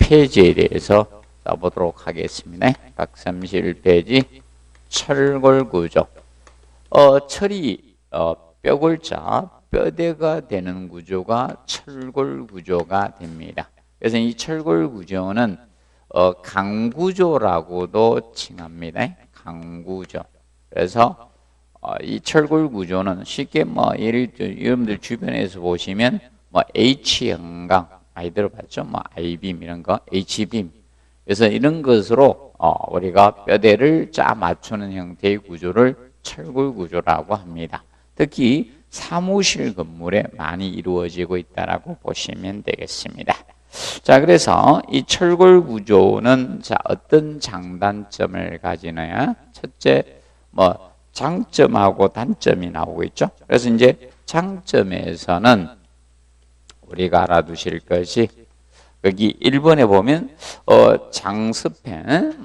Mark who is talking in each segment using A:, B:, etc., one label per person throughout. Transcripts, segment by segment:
A: 폐지에 대해서 써보도록 하겠습니다. 131페이지 철골구조. 철이 뼈골자 뼈대가 되는 구조가 철골구조가 됩니다. 그래서 이 철골구조는 강구조라고도 칭합니다. 강구조. 그래서 이 철골구조는 쉽게 예를 들어 여러분들 주변에서 보시면 H형강 많이 들어봤죠? I빔 이런 거, H빔. 그래서 이런 것으로 우리가 뼈대를 짜 맞추는 형태의 구조를 철골구조라고 합니다. 특히 사무실 건물에 많이 이루어지고 있다라고 보시면 되겠습니다. 자, 그래서 이 철골구조는 어떤 장단점을 가지느냐? 첫째, 장점하고 단점이 나오고 있죠. 그래서 이제 장점에서는 우리가 알아두실 것이 여기 1번에 보면 장스팬,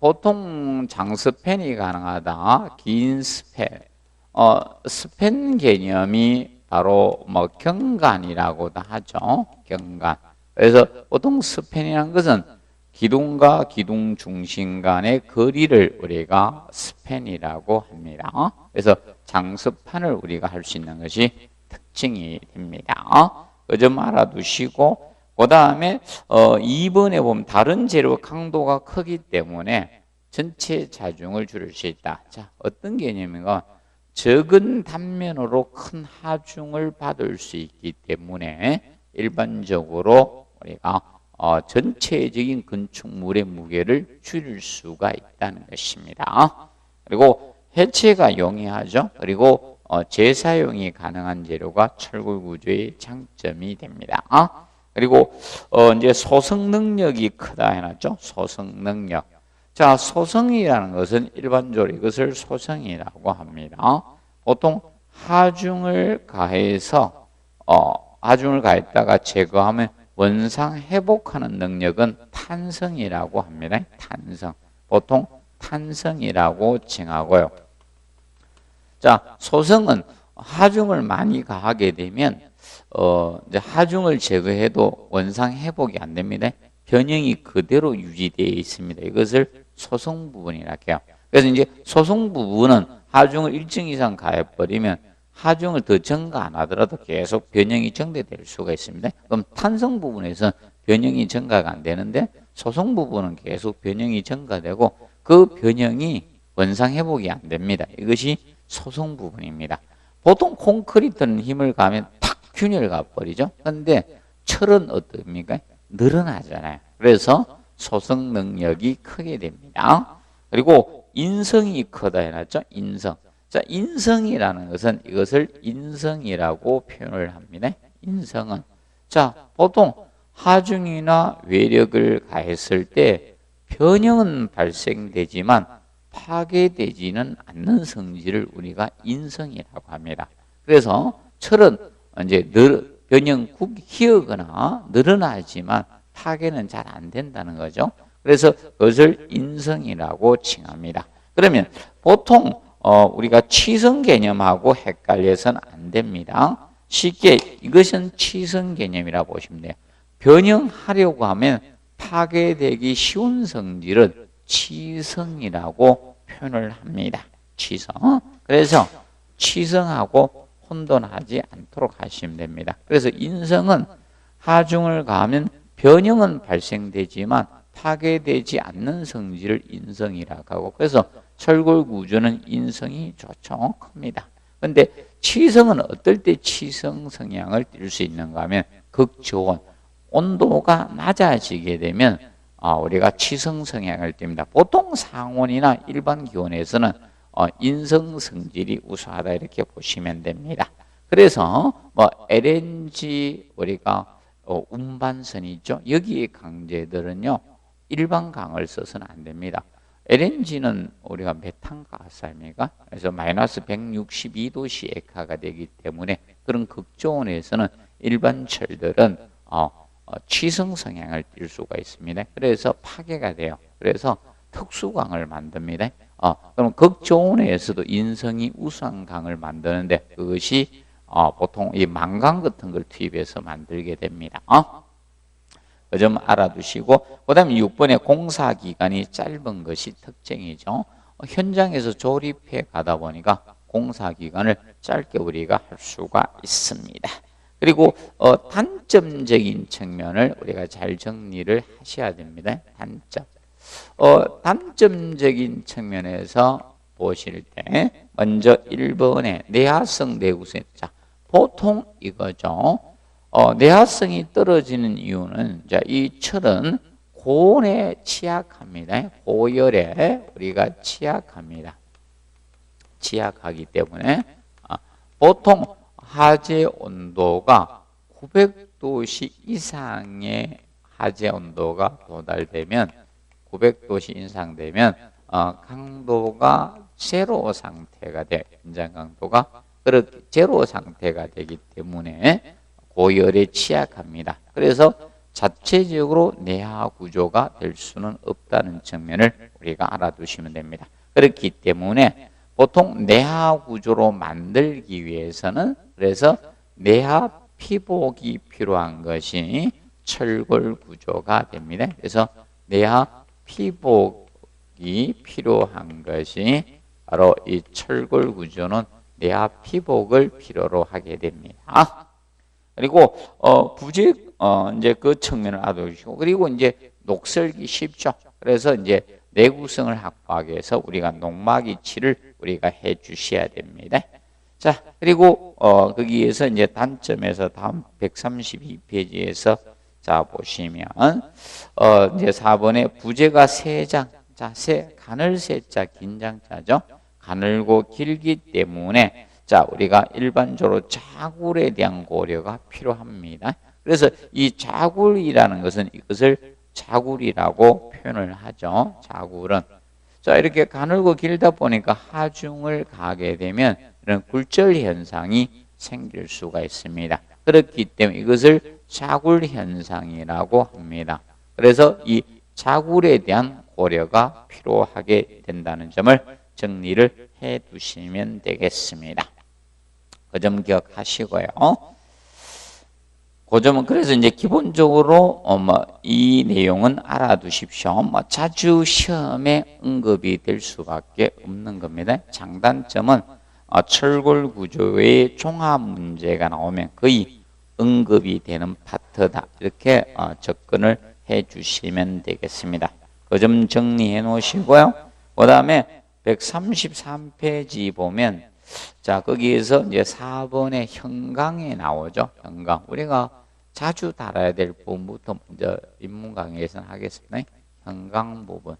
A: 보통 장스팬이 가능하다. 긴 스팬. 스팬 개념이 바로 경관이라고도 하죠. 경관. 그래서 보통 스팬이라는 것은 기둥과 기둥 중심 간의 거리를 우리가 스팬이라고 합니다. 그래서 장스판을 우리가 할 수 있는 것이 특징이 됩니다. 그 점 알아두시고, 그 다음에 2번에 보면 다른 재료 강도가 크기 때문에 전체 자중을 줄일 수 있다. 자, 어떤 개념인가? 적은 단면으로 큰 하중을 받을 수 있기 때문에 일반적으로 우리가 전체적인 건축물의 무게를 줄일 수가 있다는 것입니다. 그리고 해체가 용이하죠. 그리고 재사용이 가능한 재료가 철골구조의 장점이 됩니다. 그리고 이제 소성 능력이 크다 해놨죠. 소성 능력. 자, 소성이라는 것은 일반적으로 이것을 소성이라고 합니다. 보통 하중을 가해서 하중을 가했다가 제거하면 원상 회복하는 능력은 탄성이라고 합니다. 탄성. 보통 탄성이라고 칭하고요. 자, 소성은 하중을 많이 가하게 되면 이제 하중을 제거해도 원상 회복이 안 됩니다. 변형이 그대로 유지되어 있습니다. 이것을 소성 부분이라고 해요. 그래서 이제 소성 부분은 하중을 일정 이상 가해버리면 하중을 더 증가 안 하더라도 계속 변형이 증대될 수가 있습니다. 그럼 탄성 부분에서 변형이 증가가 안 되는데 소성 부분은 계속 변형이 증가되고 그 변형이 원상 회복이 안 됩니다. 이것이 소성 부분입니다. 보통 콘크리트는 힘을 가하면 탁 균열 가버리죠. 그런데 철은 어떻습니까? 늘어나잖아요. 그래서 소성 능력이 크게 됩니다. 그리고 인성이 크다 해놨죠. 인성. 자, 인성이라는 것은 이것을 인성이라고 표현을 합니다. 인성은. 자, 보통 하중이나 외력을 가했을 때 변형은 발생되지만 파괴되지는 않는 성질을 우리가 인성이라고 합니다. 그래서 철은 이제 변형 희어거나 늘어나지만 파괴는 잘 안 된다는 거죠. 그래서 그것을 인성이라고 칭합니다. 그러면 보통 우리가 치성 개념하고 헷갈려서는 안 됩니다. 쉽게 이것은 치성 개념이라고 보시면 돼요. 변형하려고 하면 파괴되기 쉬운 성질은 치성이라고 표현을 합니다. 치성. 그래서 치성하고 혼돈하지 않도록 하시면 됩니다. 그래서 인성은 하중을 가하면 변형은 발생되지만 파괴되지 않는 성질을 인성이라고 하고, 그래서 철골구조는 인성이 좋죠. 큽니다. 그런데 치성은 어떨 때 치성 성향을 띌 수 있는가 하면 극저온, 온도가 낮아지게 되면 우리가 치성 성향을 띱니다. 보통 상온이나 일반 기온에서는 인성 성질이 우수하다 이렇게 보시면 됩니다. 그래서 LNG 우리가 운반선이 있죠. 여기에 강제들은요 일반 강을 써서는 안 됩니다. LNG는 우리가 메탄가스 아닙니까? 그래서 마이너스 162도 시에카가 되기 때문에 그런 극저온에서는 일반 철들은 치성 성향을 띨 수가 있습니다. 그래서 파괴가 돼요. 그래서 특수강을 만듭니다. 그럼 극저온에서도 인성이 우수한 강을 만드는데 그것이 보통 이 망강 같은 걸 투입해서 만들게 됩니다. 그 점 알아두시고, 그 다음에 6번에 공사기간이 짧은 것이 특징이죠. 현장에서 조립해 가다 보니까 공사기간을 짧게 우리가 할 수가 있습니다. 그리고 단점적인 측면을 우리가 잘 정리를 하셔야 됩니다. 단점. 단점적인 측면에서 보실 때 먼저 1번에 내화성 내구성. 자, 보통 이거죠. 내화성이 떨어지는 이유는 자, 이 철은 고온에 취약합니다. 고열에 우리가 취약합니다. 취약하기 때문에 보통 하재 온도가 900도씨 이상의 하재 온도가 도달되면 900도씨 이상 되면 강도가 제로 상태가 돼. 현장 강도가 그렇게 제로 상태가 되기 때문에 고열에 취약합니다. 그래서 자체적으로 내화 구조가 될 수는 없다는 측면을 우리가 알아두시면 됩니다. 그렇기 때문에 보통 내화 구조로 만들기 위해서는 그래서 내화 피복이 필요한 것이 철골 구조가 됩니다. 그래서 내화 피복이 필요한 것이 바로 이 철골 구조는 내화 피복을 필요로 하게 됩니다. 그리고 부재 이제 그 측면을 알아두시고, 그리고 이제 녹슬기 쉽죠. 그래서 이제 내구성을 확보하기 위해서 우리가 농막이치를 우리가 해 주셔야 됩니다. 자, 그리고 거기에서 이제 단점에서 다음 132페이지에서 자 보시면 이제 4번에 부재가 세장. 자, 가늘 세자 긴장자죠. 가늘고 길기 때문에 자, 우리가 일반적으로 자굴에 대한 고려가 필요합니다. 그래서 이 자굴이라는 것은 이것을 자굴이라고 표현을 하죠. 자굴은. 자, 이렇게 가늘고 길다 보니까 하중을 가게 되면 이런 굴절 현상이 생길 수가 있습니다. 그렇기 때문에 이것을 자굴 현상이라고 합니다. 그래서 이 자굴에 대한 고려가 필요하게 된다는 점을 정리를 해 두시면 되겠습니다. 그 점 기억하시고요. 그 점은 그래서 이제 기본적으로 이 내용은 알아두십시오. 자주 시험에 언급이 될 수밖에 없는 겁니다. 장단점은 철골 구조의 종합 문제가 나오면 거의 언급이 되는 파트다. 이렇게 접근을 해 주시면 되겠습니다. 그 점 정리해 놓으시고요. 그 다음에 133페이지 보면 자, 거기에서 이제 4번의 현강에 나오죠. 현강. 우리가 자주 다뤄야 될 부분부터 먼저 입문 강의에서는 하겠습니다. 현강 부분.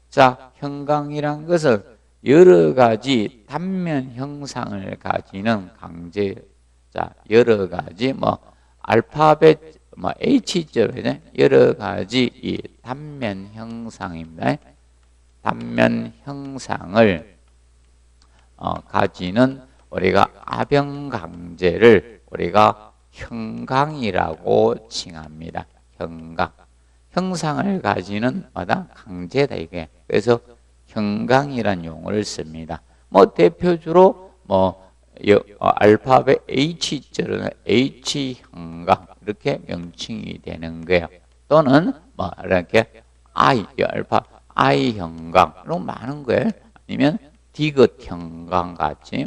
A: 자, 현강이란 것을 여러 가지 단면 형상을 가지는 강제, 자, 여러 가지 알파벳 H자로 여러 가지 이 단면 형상입니다. 단면 형상을 가지는 우리가 아병강제를 우리가 현강이라고 칭합니다. 현강. 형상을 가지는 마다 강제다 이게. 그래서 현강이라는 용어를 씁니다. 대표적으로 알파벳 H자로는 H현강 이렇게 명칭이 되는 거예요. 또는 이렇게 I 현강 이런 많은 거예요. 아니면 디귿 현강 같이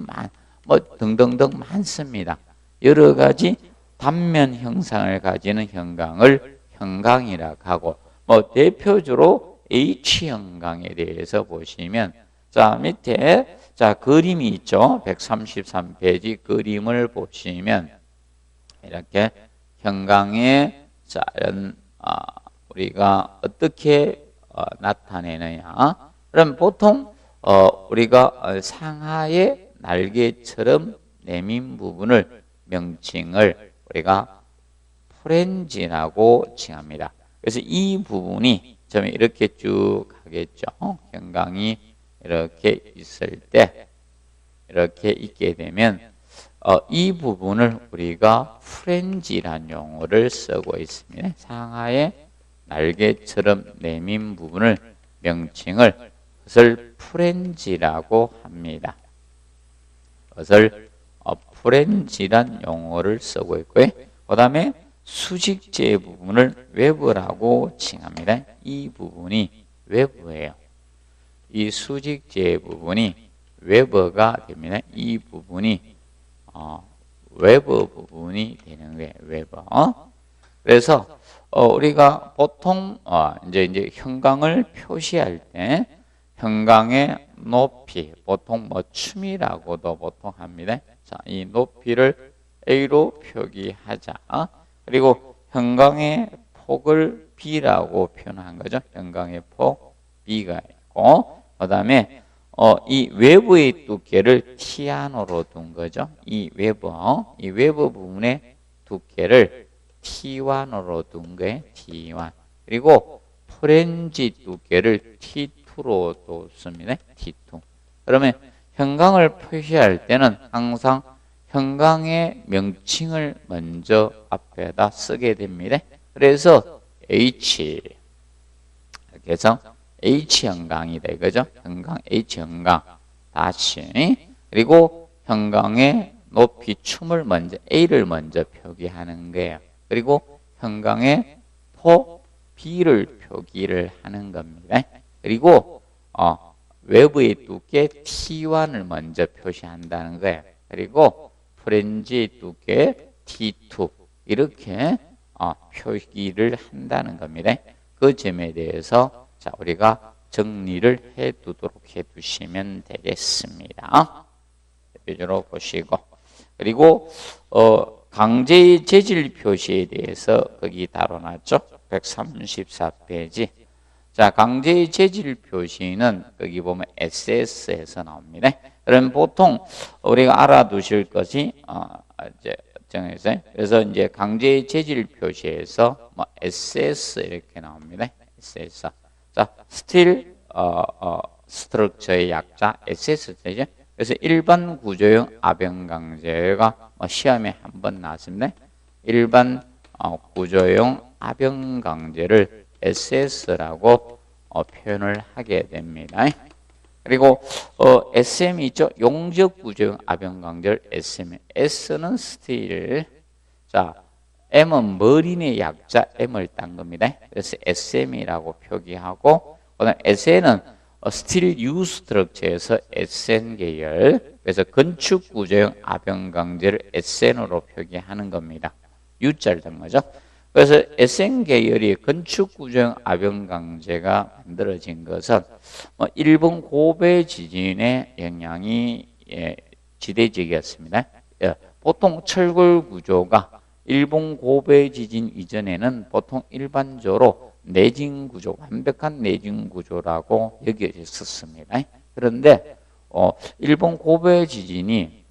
A: 등등등 많습니다. 여러 가지 단면 형상을 가지는 현강을 현강이라고 하고 대표적으로 H현강에 대해서 보시면 자 밑에 자 그림이 있죠. 133페이지 그림을 보시면 이렇게 현강의 자 우리가 어떻게 나타내느냐. 그럼 보통 우리가 상하의 날개처럼 내민 부분을 명칭을 우리가 프렌지라고 칭합니다. 그래서 이 부분이 좀 이렇게 쭉 가겠죠. 현강이 이렇게 있을 때 이렇게 있게 되면 이 부분을 우리가 프렌지라는 용어를 쓰고 있습니다. 상하의 날개처럼 내민 부분을 명칭을 그것을 프렌지라고 합니다. 그것을 프렌지란 용어를 쓰고 있고요. 그 다음에 수직재 부분을 외부라고 칭합니다. 이 부분이 외부예요. 이 수직재 부분이 외부가 됩니다. 이 부분이 외부 부분이 되는 거예요. 외부. 그래서 우리가 보통 이제 형광을 표시할 때 형광의 높이 보통 뭐 춤이라고도 보통 합니다. 자, 이 높이를 A로 표기하자. 그리고 형광의 폭을 B라고 표현한 거죠. 형광의 폭 B가 있고, 그다음에 이 외부의 두께를 T1으로 둔 거죠. 이 외부 부분의 두께를 T1으로 둔 거예요. T1. 그리고 프렌지 두께를 T2로 뒀습니다. T2. 그러면 형광을 표시할 때는 항상 형광의 명칭을 먼저 앞에다 쓰게 됩니다. 그래서 H 이렇게 해서 H 형광이다 이거죠. 형광 H 형광 다시 그리고 형광의 높이 춤을 먼저 A를 먼저 표기하는 거예요. 그리고 형광의 폭 B를 표기를 하는 겁니다. 그리고 외부의 두께 T1을 먼저 표시한다는 거예요. 그리고 프렌지 두께 T2 이렇게 표기를 한다는 겁니다. 그 점에 대해서 자 우리가 정리를 해 두도록 해 두시면 되겠습니다. 표지로 보시고 그리고 강제의 재질 표시에 대해서 거기 다뤄놨죠. 134페이지. 자, 강제의 재질 표시는 거기 보면 SS에서 나옵니다. 그럼 보통 우리가 알아두실 것이 이제 정해서 그래서 이제 강제의 재질 표시에서 뭐 SS 이렇게 나옵니다. SS. 자, 스틸 스트럭처의 약자 SS죠. 그래서 일반 구조형 압연 강제가 시험에 한번 나왔습니다. 일반 구조형 압연 강제를 SS라고 표현을 하게 됩니다. 그리고 SM이 있죠. 용접 구조형 압연 강제를 SM. S는 스틸. 자, M은 머리의 약자 M을 딴 겁니다. 그래서 SM이라고 표기하고 그다음 SN은 스틸 U 스트럭처에서 SN 계열. 그래서 건축 구조형 압연 강제를 SN으로 표기하는 겁니다. U자를 단 거죠. 그래서 SN 계열이 건축 구조형 압연 강제가 만들어진 것은 일본 고베 지진의 영향이 지대적이었습니다. 보통 철골 구조가 일본 고베 지진 이전에는 보통 일반적으로 내진 구조, 완벽한 내진 구조라고 여겨졌었습니다. 그런데 일본 고베 지진이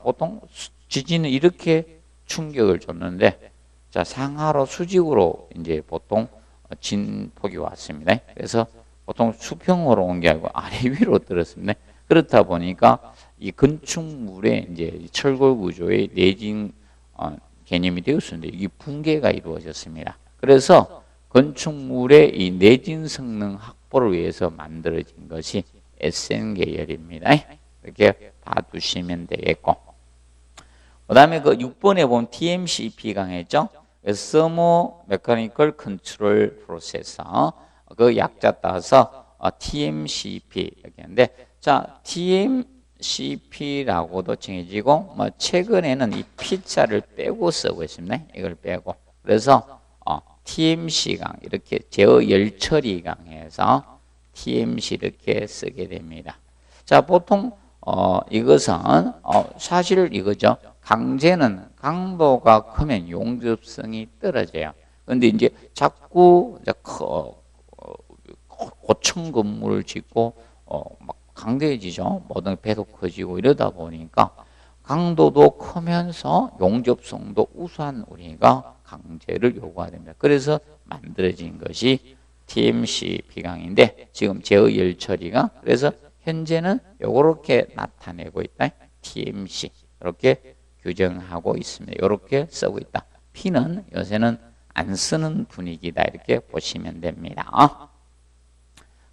A: 보통 지진은 이렇게 충격을 줬는데 자, 상하로 수직으로 이제 보통 진폭이 왔습니다. 그래서 보통 수평으로 온 게 아니고 아래 위로 떨어졌습니다. 그렇다 보니까 이 건축물의 이제 철골 구조의 내진 개념이 되었는데 이게 붕괴가 이루어졌습니다. 그래서 건축물의 이 내진 성능 확보를 위해서 만들어진 것이 SN 계열입니다. 이렇게 봐두시면 되겠고. 그 다음에 그 6번에 보면 TMCP 강했죠? Thermo Mechanical Control Processor. 그 약자 따서 TMCP 이렇게 하는데, 자, TMCP라고도 정해지고, 최근에는 이 P자를 빼고 쓰고 있습니다. 이걸 빼고. 그래서 TMC 강, 이렇게 제어 열처리 강해서 TMC 이렇게 쓰게 됩니다. 자, 보통 이것은 사실 이거죠. 강제는 강도가 크면 용접성이 떨어져요. 그런데 이제 자꾸 고층 건물을 짓고 막 강대해지죠. 모든 배도 커지고 이러다 보니까 강도도 크면서 용접성도 우수한 우리가 강제를 요구합니다. 그래서 만들어진 것이 TMC 비강인데 지금 제어 열 처리가 그래서 현재는 요렇게 나타내고 있다. TMC 이렇게 규정하고 있습니다. 이렇게 쓰고 있다. P는 요새는 안 쓰는 분위기다. 이렇게 보시면 됩니다.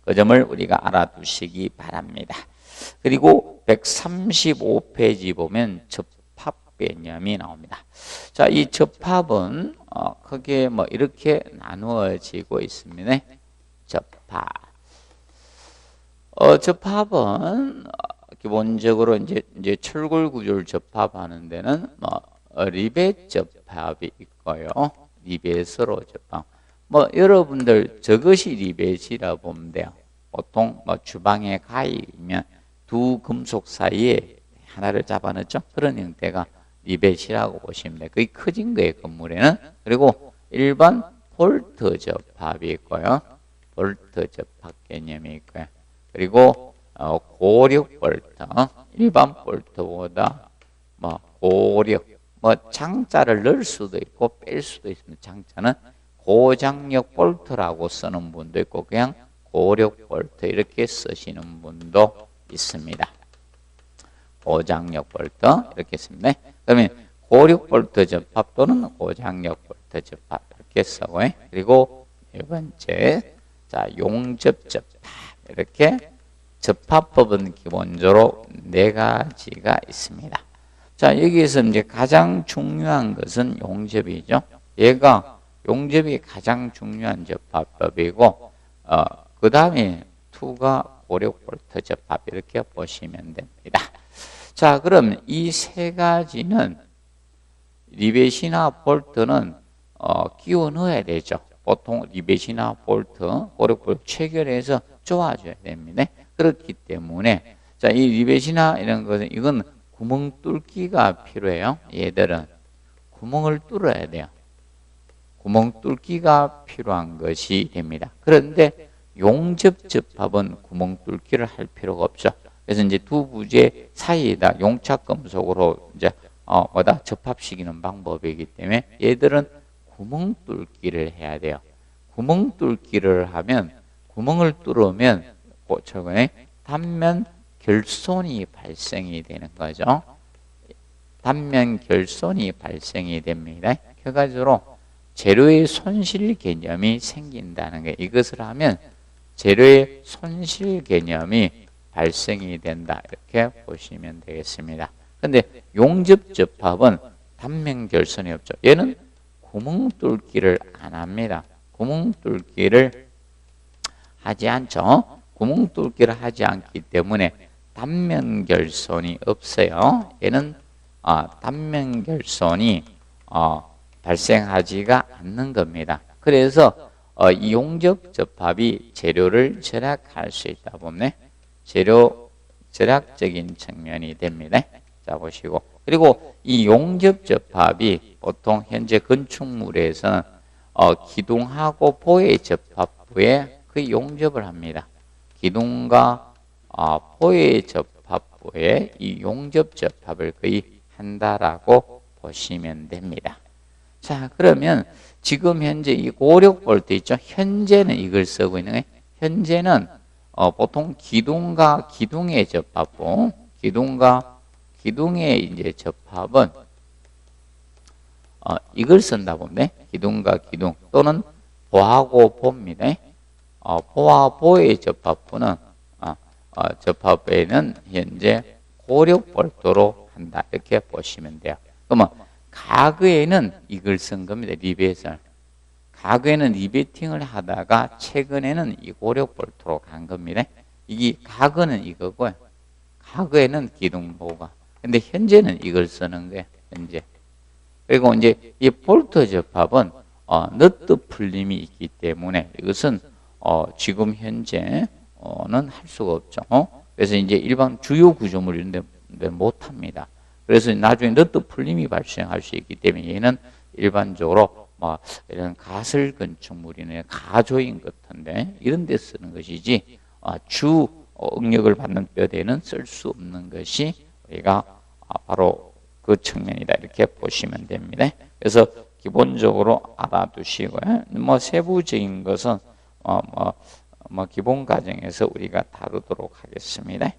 A: 그 점을 우리가 알아두시기 바랍니다. 그리고 135페이지 보면 접합 개념이 나옵니다. 자, 이 접합은 크게 뭐 이렇게 나누어지고 있습니다. 접합. 접합은 기본적으로 이제 철골 구조를 접합하는 데는 리벳 접합이 있고요. 리벳으로 접합. 여러분들 저것이 리벳이라 보면 돼요. 보통 주방에 가위면 두 금속 사이에 하나를 잡아넣죠. 그런 형태가 리벳이라고 보시면 돼요. 그게 커진 거예요, 건물에는. 그리고 일반 볼트 접합이 있고요. 볼트 접합 개념이 있고요. 그리고 고력 볼트, 일반 볼트보다 고력, 장자를 넣을 수도 있고 뺄 수도 있습니다. 장자는 고장력 볼트라고 쓰는 분도 있고 그냥 고력 볼트 이렇게 쓰시는 분도 있습니다. 고장력 볼트 이렇게 씁니다. 그러면 고력 볼트 접합 또는 고장력 볼트 접합 이렇게 쓰고요. 그리고 네 번째, 자, 용접 접합. 이렇게 접합법은 기본적으로 네 가지가 있습니다. 자, 여기에서 이제 가장 중요한 것은 용접이죠. 얘가 용접이 가장 중요한 접합법이고, 그 다음에 2가 고력 볼트 접합 이렇게 보시면 됩니다. 자, 그럼 이 세 가지는 리벳이나 볼트는 끼워 넣어야 되죠. 보통 리벳이나 볼트, 고력 볼트 체결해서 쪼아줘야 됩니다. 그렇기 때문에 자, 이 리벳이나 이런 것은 이건 구멍 뚫기가 필요해요. 얘들은 구멍을 뚫어야 돼요. 구멍 뚫기가 필요한 것이 됩니다. 그런데 용접 접합은 구멍 뚫기를 할 필요가 없죠. 그래서 이제 두 부재 사이에다 용착 금속으로 이제 접합시키는 방법이기 때문에 얘들은 구멍 뚫기를 해야 돼요. 구멍 뚫기를 하면 구멍을 뚫으면 철근에 단면 결손이 발생이 되는 거죠. 단면 결손이 발생이 됩니다. 결과적으로 재료의 손실 개념이 생긴다는 게 이것을 하면 재료의 손실 개념이 발생이 된다. 이렇게 보시면 되겠습니다. 근데 용접 접합은 단면 결손이 없죠. 얘는 구멍 뚫기를 안 합니다. 구멍 뚫기를 하지 않죠. 구멍 뚫기를 하지 않기 때문에 단면 결손이 없어요. 얘는 단면 결손이 발생하지가 않는 겁니다. 그래서 이 용접 접합이 재료를 절약할 수 있다 보면 재료 절약적인 측면이 됩니다. 자, 보시고. 그리고 이 용접 접합이 보통 현재 건축물에서는 기둥하고 보의 접합부에 그 용접을 합니다. 기둥과 보의 접합부에 이 용접 접합을 거의 한다라고 보시면 됩니다. 자, 그러면 지금 현재 이 고력 볼트 있죠? 현재는 이걸 쓰고 있는 거예요. 현재는 보통 기둥과 기둥의 접합부, 기둥과 기둥의 이제 접합은 이걸 쓴다 보면 기둥과 기둥 또는 보하고 보입니다. 보와 보의 접합부는 접합에는 현재 고력 볼트로 한다 이렇게 보시면 돼요. 그러면 과거에는 이걸 쓴 겁니다. 리벳을. 과거에는 리베팅을 하다가 최근에는 이 고력 볼트로 간 겁니다. 이게 과거는 이거고요. 과거에는 기둥보가. 근데 현재는 이걸 쓰는 거예요. 현재. 그리고 이제 이 볼트 접합은 너트 풀림이 있기 때문에 이것은 지금 현재는 할 수가 없죠. 그래서 이제 일반 주요 구조물 이런 데 못 합니다. 그래서 나중에 너트 풀림이 발생할 수 있기 때문에 얘는 일반적으로 이런 가설 건축물이나 가조인 같은데 이런 데 쓰는 것이지 주 응력을 받는 뼈대는 쓸 수 없는 것이 우리가 바로 그 측면이다 이렇게 보시면 됩니다. 그래서 기본적으로 알아두시고요. 세부적인 것은 기본 과정에서 우리가 다루도록 하겠습니다.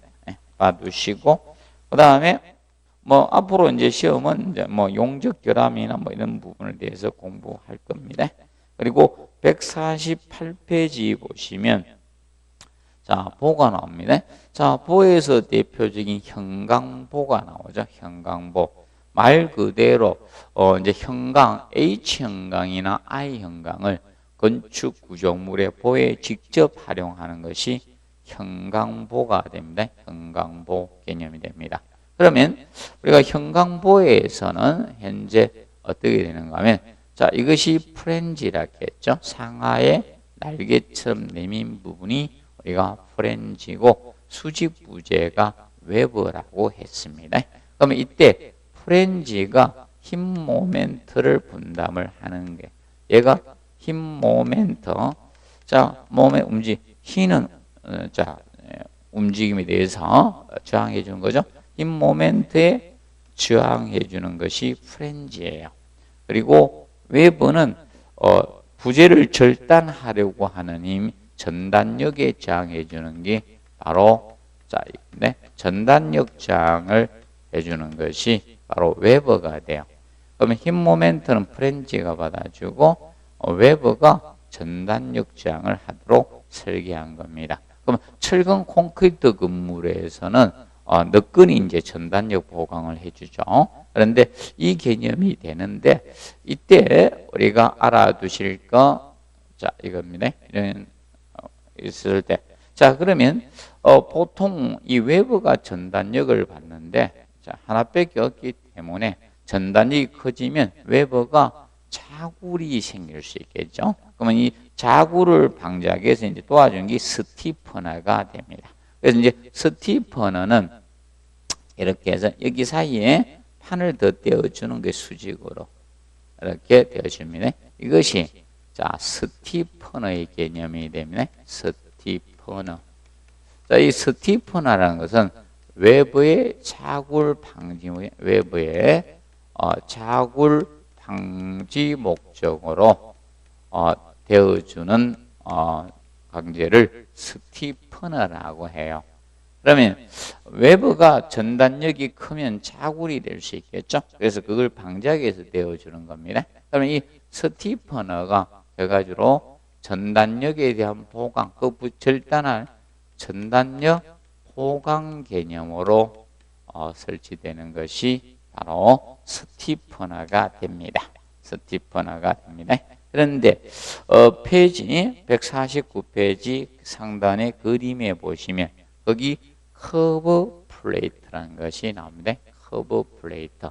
A: 알아두시고 그 다음에 앞으로 이제 시험은 이제 용접 결함이나 이런 부분에 대해서 공부할 겁니다. 그리고 148페이지 보시면 자, 보가 나옵니다. 자, 보에서 대표적인 현강보가 나오죠. 현강보. 말 그대로 이제 형광 H형광이나 I형광을 건축 구조물의 보에 직접 활용하는 것이 형광보가 됩니다. 형광보 개념이 됩니다. 그러면 우리가 형광보에서는 현재 어떻게 되는가 하면 자, 이것이 프렌지라고 했죠. 상하의 날개처럼 내민 부분이 우리가 프렌지고 수직 부재가 웨버라고 했습니다. 그러면 이때 프렌지가 힘 모멘트를 분담을 하는 게 얘가 힘 모멘트 자 몸의 힘은 자 움직임에 대해서 저항해 주는 거죠. 힘 모멘트에 저항해 주는 것이 프렌지예요. 그리고 웨버는 부재를 절단하려고 하는 힘 전단력에 저항해 주는 게 바로 자, 네, 전단력 저항을 해주는 것이 바로 웨버가 돼요. 그러면 힘 모멘트는 프렌지가 받아주고 웨버가 전단력 저항을 하도록 설계한 겁니다. 그럼 철근 콘크리트 건물에서는 너끈히 이제 전단력 보강을 해주죠. 그런데 이 개념이 되는데 이때 우리가 알아두실 거 자 이겁니다. 이런 있을 때 자 그러면 보통 이 웨버가 전단력을 받는데 자 하나밖에 없기 때문에 전단력이 커지면 웨버가 자굴이 생길 수 있겠죠. 그러면 이 자굴을 방지하기 위해서 이제 도와주는 게 스티퍼너가 됩니다. 그래서 이제 스티퍼너는 이렇게 해서 여기 사이에 판을 더 떼어주는 게 수직으로 이렇게 되어줍니다. 이것이 자 스티퍼너의 개념이 됩니다. 스티퍼너. 자, 이 스티퍼너라는 것은 외부의 자굴 방지, 외부의 자굴 방지 목적으로 되어주는 강제를 스티퍼너라고 해요. 그러면 외부가 전단력이 크면 자굴이 될 수 있겠죠. 그래서 그걸 방지하기 위해서 되어주는 겁니다. 그러면 이 스티퍼너가 결과적으로 전단력에 대한 보강, 그 절단할 전단력 보강 개념으로 설치되는 것이 바로 스티퍼너가 됩니다. 스티퍼너가 됩니다. 그런데 페이지 149페이지 상단의 그림에 보시면 거기 커브 플레이트라는 것이 나옵니다. 커브 플레이트.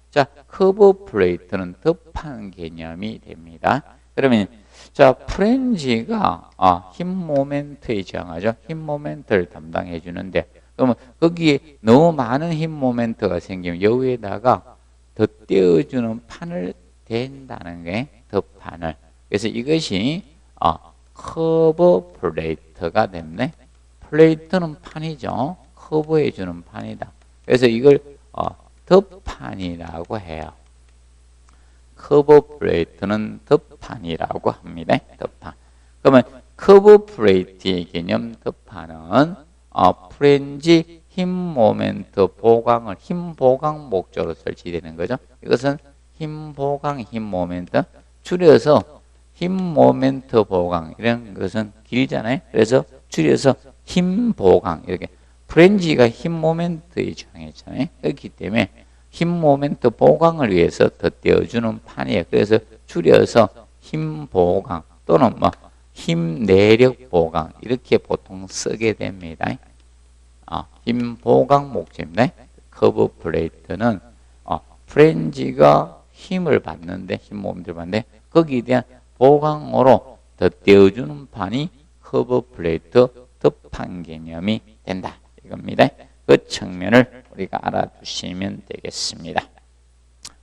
A: 자, 커브 플레이트는 덮판 개념이 됩니다. 그러면 자, 프렌지가 힘 모멘트에 저항하죠. 힘 모멘트를 담당해 주는데 그러면 거기에 너무 많은 힘 모멘트가 생기면 여기에다가 더 떼어주는 판을 댄다는 게 덮판을. 그래서 이것이 커브 플레이트가 됩니다. 플레이트는 판이죠. 커브해 주는 판이다. 그래서 이걸 덮판이라고 해요. 커브 플레이트는 덮판이라고 합니다. 덮판. 그러면 커브 플레이트의 개념 덮판은 프렌지 힘 모멘트 보강을 힘 보강 목적으로 설치되는 거죠. 이것은 힘 보강, 힘 모멘트 줄여서 힘 모멘트 보강 이런 것은 길잖아요. 그래서 줄여서 힘 보강 이렇게 프렌지가 힘 모멘트에 저항했잖아요. 그렇기 때문에 힘 모멘트 보강을 위해서 덧대어주는 판이에요. 그래서 줄여서 힘 보강 또는 힘 내력 보강 이렇게 보통 쓰게 됩니다. 힘 보강 목적입니다. 커브 플레이트는 프렌지가 힘을 받는데 힘 모멘트를 받는데 거기에 대한 보강으로 덧대어주는 판이 커브 플레이트 덮판 개념이 된다 이겁니다. 그 측면을 우리가 알아두시면 되겠습니다.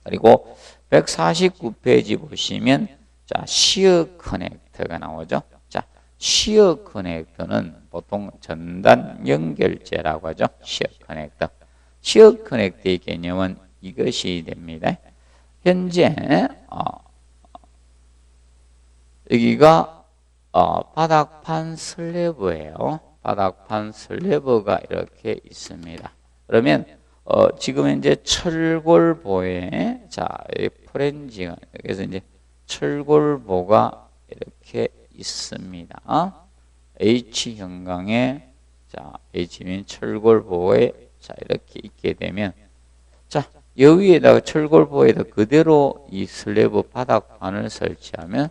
A: 그리고 149페이지 보시면 자 시어 커넥터가 나오죠. 자 시어 커넥터는 보통 전단 연결제라고 하죠. 시어 커넥터. 시어 커넥터의 개념은 이것이 됩니다. 현재 여기가 바닥판 슬래브예요. 바닥판 슬래브가 이렇게 있습니다. 그러면 지금 현재 철골보에 자 프렌지가 그래서 이제 철골보가 이렇게 있습니다. H 형광에 자 H면 철골보에 자 이렇게 있게 되면 자 여기에다가 철골보에다 그대로 이 슬래브 바닥판을 설치하면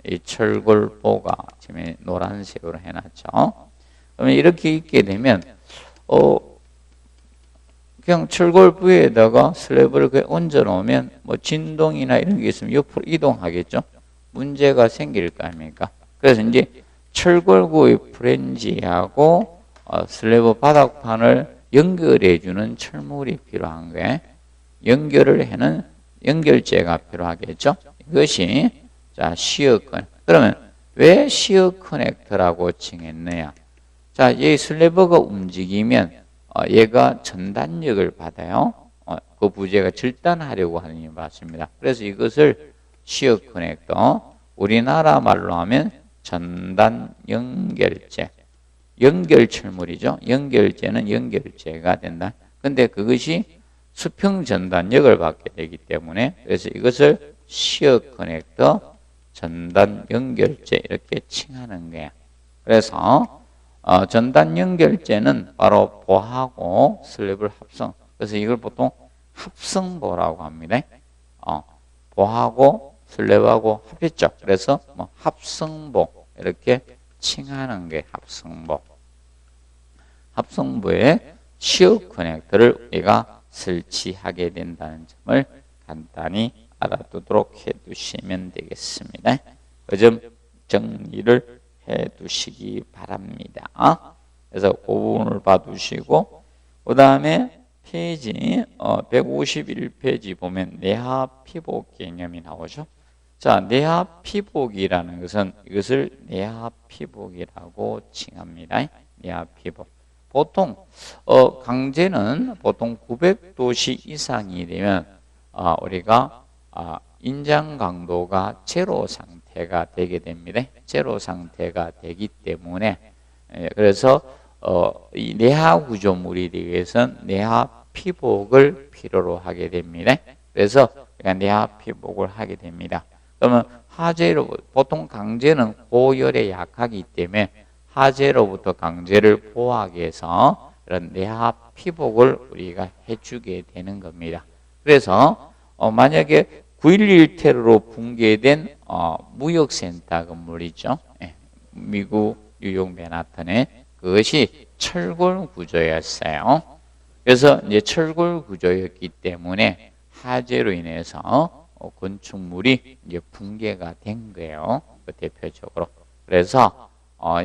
A: 이 철골보가 지금 노란색으로 해놨죠. 그러면 이렇게 있게 되면 그냥 철골 위에다가 슬래브를 얹어 놓으면 뭐 진동이나 이런 게 있으면 옆으로 이동하겠죠. 문제가 생길 거 아닙니까? 그래서 이제 철골구의 프렌지하고 슬래브 바닥판을 연결해 주는 철물이 필요한 거예요. 연결을 해는 연결재가 필요하겠죠. 이것이 자 시어 커넥터. 그러면 왜 시어 커넥터라고 칭했느냐? 자, 이 슬래브가 움직이면 얘가 전단력을 받아요. 그 부재가 절단하려고 하는 게 맞습니다. 그래서 이것을 시어 커넥터, 우리나라 말로 하면 전단 연결재, 연결철물이죠. 연결재는 연결재가 된다. 근데 그것이 수평 전단력을 받게 되기 때문에 그래서 이것을 시어 커넥터, 전단 연결재 이렇게 칭하는 거예요. 그래서 전단 연결재는 바로 보하고 슬래브를 합성. 그래서 이걸 보통 합성보라고 합니다. 보하고 슬래브하고 합했죠. 그래서 뭐 합성보 이렇게 칭하는 게 합성보. 합성보에 시어 커넥터를 우리가 설치하게 된다는 점을 간단히 알아두도록 해 두시면 되겠습니다. 그 점 정리를 해 두시기 바랍니다. 그래서 그 부분을 봐두시고 그 다음에 페이지 151페이지 보면 내하 피복 개념이 나오죠. 자, 내하 피복이라는 것은 이것을 내하 피복이라고 칭합니다. 내하 피복. 보통 강제는 보통 900도씨 이상이 되면 우리가 인장 강도가 제로 상태가 되게 됩니다. 제로 상태가 되기 때문에 그래서 이 내하 구조물이 되기 위해서는 내하 피복을 필요로 하게 됩니다. 그래서 내하 피복을 하게 됩니다. 그러면 하재로 보통 강제는 고열에 약하기 때문에 하재로부터 강제를 보호하기 위해서 이런 내하 피복을 우리가 해주게 되는 겁니다. 그래서 만약에 9.11 테러로 붕괴된 무역센터 건물이죠. 미국 뉴욕 맨하탄에 그것이 철골 구조였어요. 그래서 이제 철골 구조였기 때문에 하재로 인해서 건축물이 이제 붕괴가 된 거예요. 대표적으로. 그래서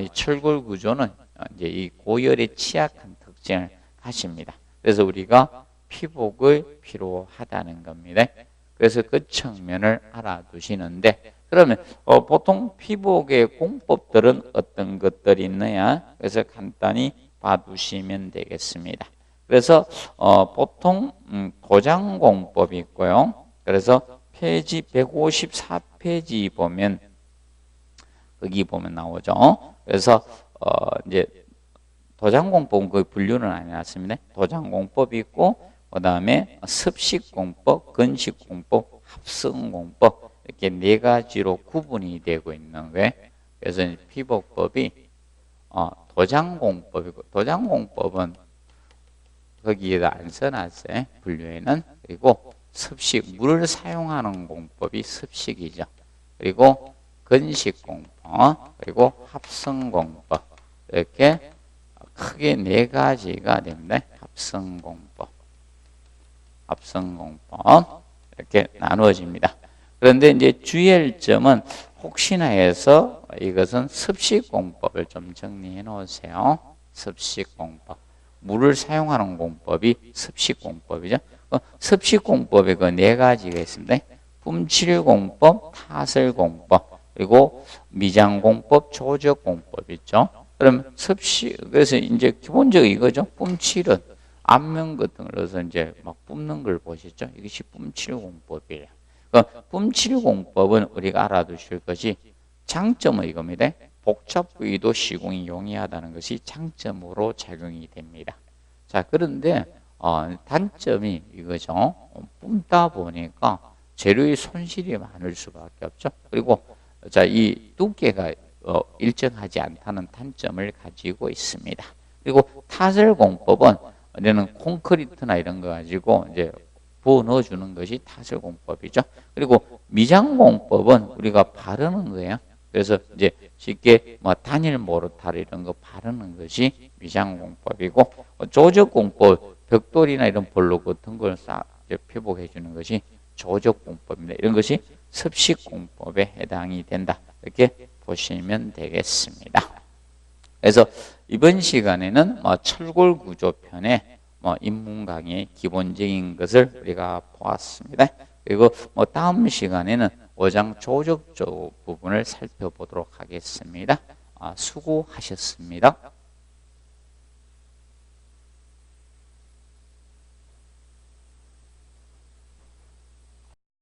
A: 이 철골 구조는 이제 이 고열에 취약한 특징을 가집니다. 그래서 우리가 피복을 필요하다는 겁니다. 그래서 그 측면을 알아두시는데 그러면 보통 피복의 공법들은 어떤 것들이 있느냐? 그래서 간단히 봐두시면 되겠습니다. 그래서 보통 도장공법이 있고요. 그래서 페이지 154페이지 보면 거기 보면 나오죠. 그래서 이제 도장공법은 그 분류는 안 해놨습니다. 도장공법이 있고 그 다음에 습식공법, 건식공법, 합성공법 이렇게 네 가지로 구분이 되고 있는 거예요. 그래서 피복법이 도장공법이고 도장공법은 거기에다 안 써놨어요. 분류에는. 그리고 습식, 물을 사용하는 공법이 습식이죠. 그리고 건식공법, 그리고 합성공법 이렇게 크게 네 가지가 됩니다. 합성공법 이렇게 나누어집니다. 그런데 이제 주의할 점은 혹시나 해서 이것은 습식공법을 좀 정리해 놓으세요. 습식공법. 물을 사용하는 공법이 습식공법이죠. 습식공법에 그 네 가지가 있습니다. 뿜칠공법, 타설공법, 그리고 미장공법, 조적공법 있죠. 그럼 습식, 그래서 이제 기본적으로 이거죠. 뿜칠은 안면 같은 걸 넣어서 이제 막 뿜는 걸 보셨죠? 이것이 뿜칠공법이에요. 뿜칠공법은 우리가 알아두실 것이 장점은 이겁니다. 복잡 부위도 시공이 용이하다는 것이 장점으로 작용이 됩니다. 자, 그런데 단점이 이거죠. 뿜다 보니까 재료의 손실이 많을 수밖에 없죠. 그리고 자, 이 두께가 일정하지 않다는 단점을 가지고 있습니다. 그리고 타설공법은 이제는 콘크리트나 이런 거 가지고 이제 부어 넣어주는 것이 타설공법이죠. 그리고 미장공법은 우리가 바르는 거예요. 그래서 이제 쉽게 뭐 단일 모르타르 이런 거 바르는 것이 미장공법이고, 조적공법, 벽돌이나 이런 볼록 같은 걸 피복해 주는 것이 조적공법입니다. 이런 것이 습식공법에 해당이 된다. 이렇게 보시면 되겠습니다. 그래서 이번 시간에는 철골구조편의 인문 강의의 기본적인 것을 우리가 보았습니다. 그리고 다음 시간에는 어장 조적 부분을 살펴보도록 하겠습니다. 수고하셨습니다.